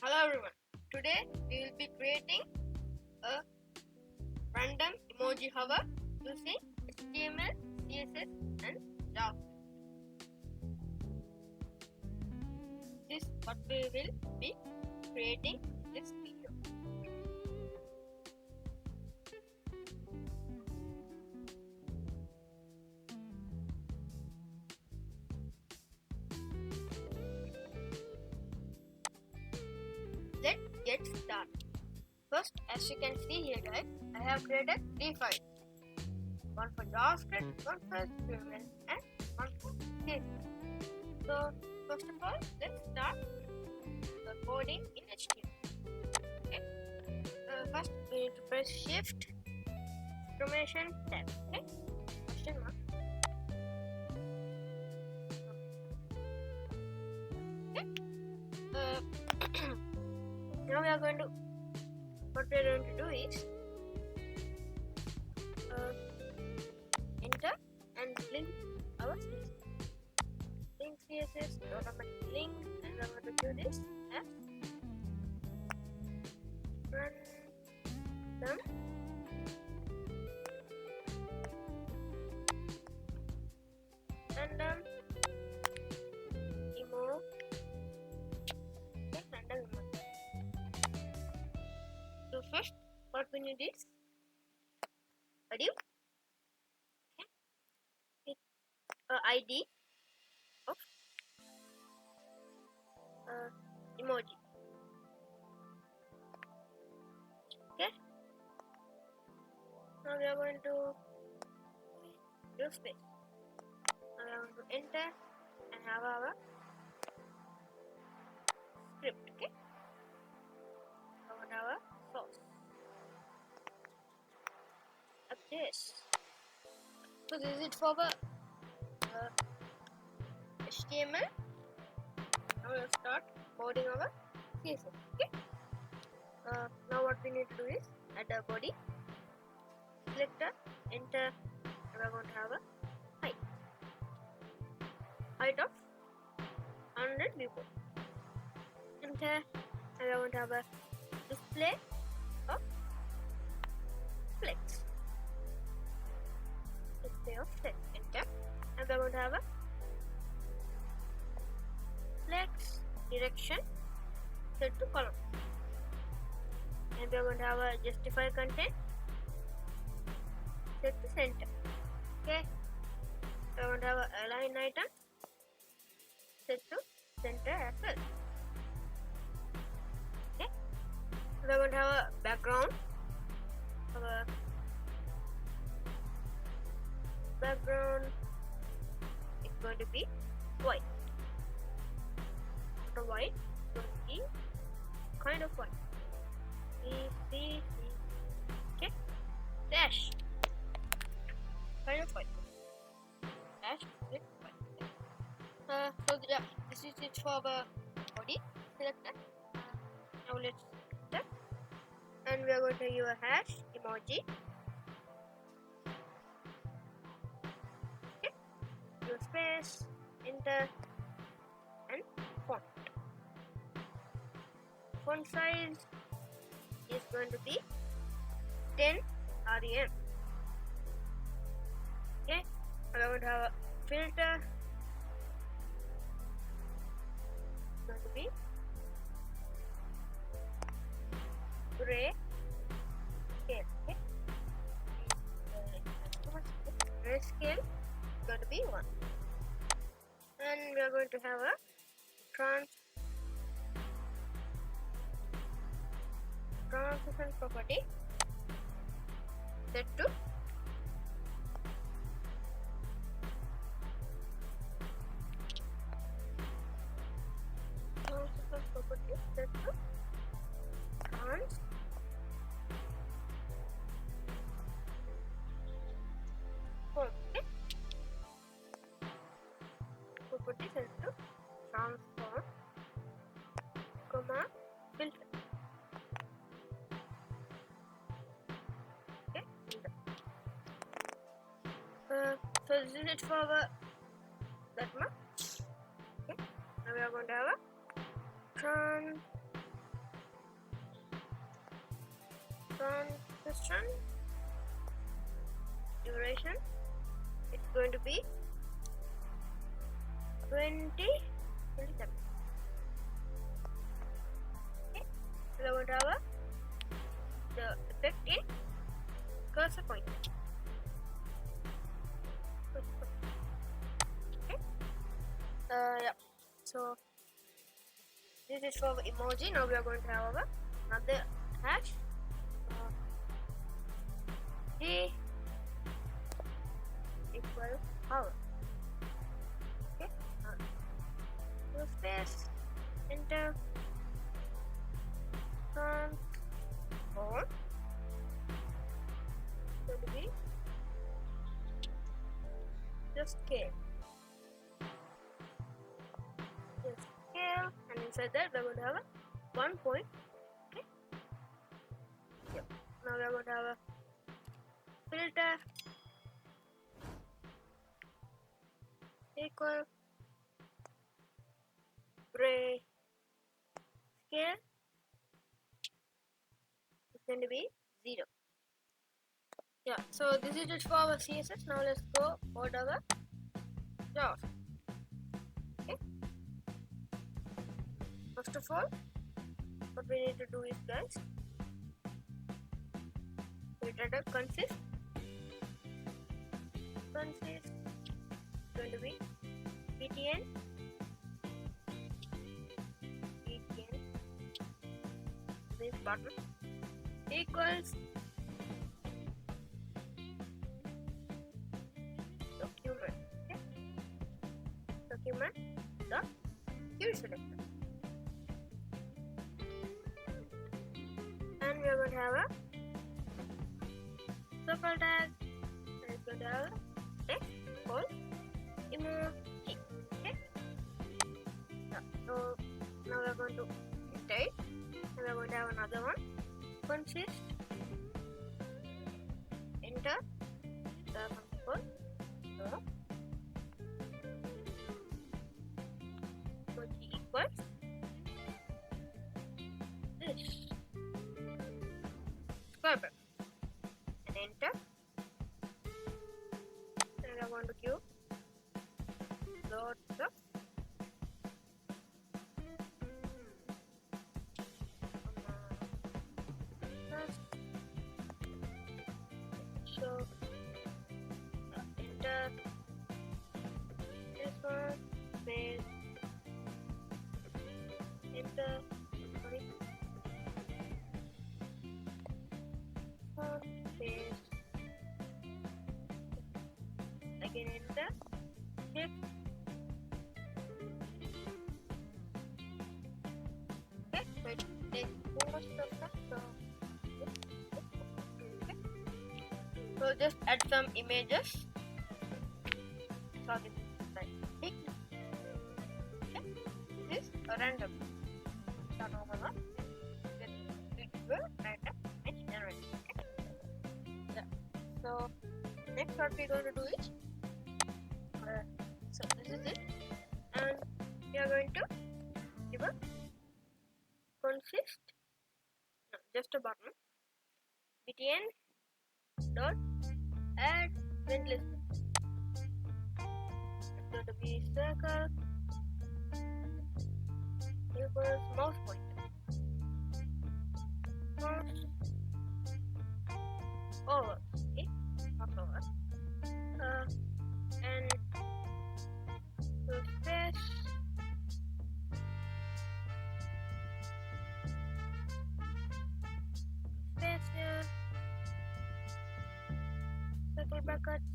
Hello everyone. Today we will be creating a random emoji hover using HTML, CSS and JavaScript. This is what we will be creating in this video. Let's get started. First, as you can see here guys, I have created 3 files. One for JavaScript, one for HTML and one for CSS. So first of all, let's start the coding in HTML. Okay. First we need to press Shift, exclamation tab. Okay. Question mark. Okay. Now we are going to. What we are going to do is enter and link our CSS. Link CSS, automatic link, and we are going to do this as random emo. Okay, random emo. So first, what we need is a div. Okay, ID of emoji. Okay. Now we are going to do space. Now we are going to enter and have our script. Okay. Our source. Up this. So this is it for the HTML. Now we'll start coding our CSS. Okay. Now what we need to do is add a body. Select the enter. And we're going to have a height of 100 viewport. Enter. And we're going to have a display of flex. Display of flex. Enter. And we're going to have a flex direction set to column. And we're going to have a justify content set to center. Okay. We're going to have a align item set to center as well. Okay. We're going to have a background. Our background is going to be white. Not white, it's going to be kind of white. C. Okay. Dash. Kind of white. Dash with white. So yeah, this is it for the body. Select that. Now let's select that. And we are going to use a hash emoji. Okay. Use space, enter, and font. Font size is going to be 10 rem. Okay. We are going to have a filter. It's going to be gray scale. Okay. Gray scale is going to be 1. And we are going to have a transition property set to trans okay. Property set to transform, comma, filter. Okay. So this is it for that much. Okay. Now we are going to have a Transition duration, it's going to be 27. Okay, we are going to have the effect in cursor point. Okay, yeah, so this is for emoji. Now we are going to have another hash d equal hour. Okay, so space, enter, transform, going to be just scale. Just scale, and inside that we are going to have a 1 point. Okay. Yep. Now we are going to have a filter equal gray scale is going to be 0. Yeah, so this is it for our CSS. Now let's go for our JavaScript. Okay. First of all, what we need to do is, guys, we try to consist going to be btn this button equals document. Okay, document the query selector, and we are going to have a circle tag, and it's going to have a text called emoji. Okay, yeah, so now we are going to type, and we are going to have another one, consist, enter the console, so emoji equals this square bracket, and enter, and I want to give lots of so enter this one, space, enter, sorry, space, again enter, shift, okay, so it takes most of that, so okay. So just add some images, so this is like pick, okay, this is a random, turn over one, then it will random and generate, okay, yeah, so next what we're going to do is, so this is it, and we are going to give a consist, no, just a button, btn dot add linked list, it's going to be circle equals mouse pointer, mouse over, okay, mouse over, and so space, space here, circle brackets,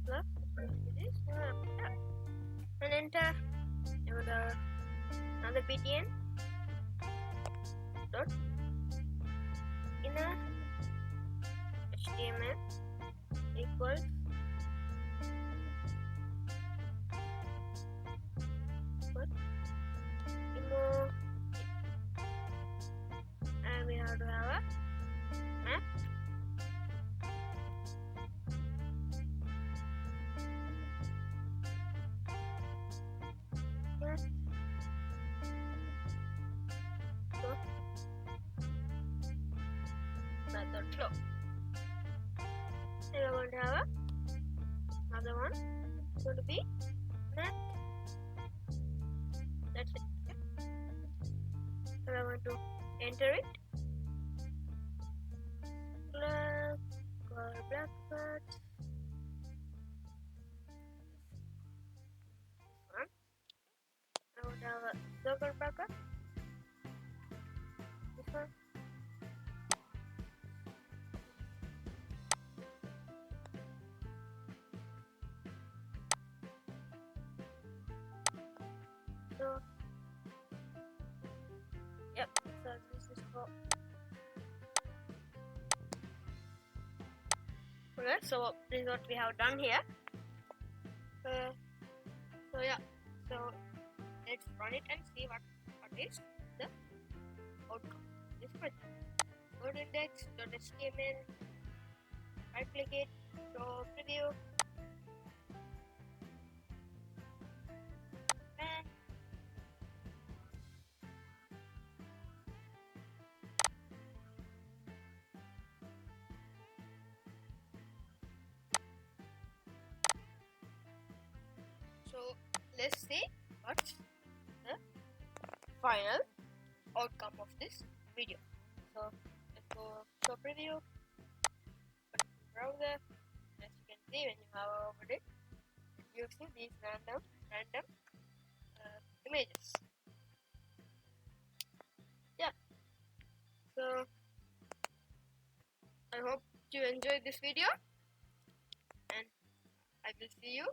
plus this, and enter, and another btn dot inner html equals emoji, and we have to have a map, flow. Then we're going to have another one. It's going to be net. That's it. Okay. So I'm going to enter it. Black, color black parts. One. I'm going to have a circle bracket. This one. So, yep, so this is for. Okay, so this is what we have done here. So yeah, so let's run it and see what is the outcome of this project. Go to index.html, right click it, show preview, and so let's see what's the final outcome of this video. So let's go show preview, open the browser. As you can see, when you hover over it, you see these random images. Yeah. So I hope you enjoyed this video, and I will see you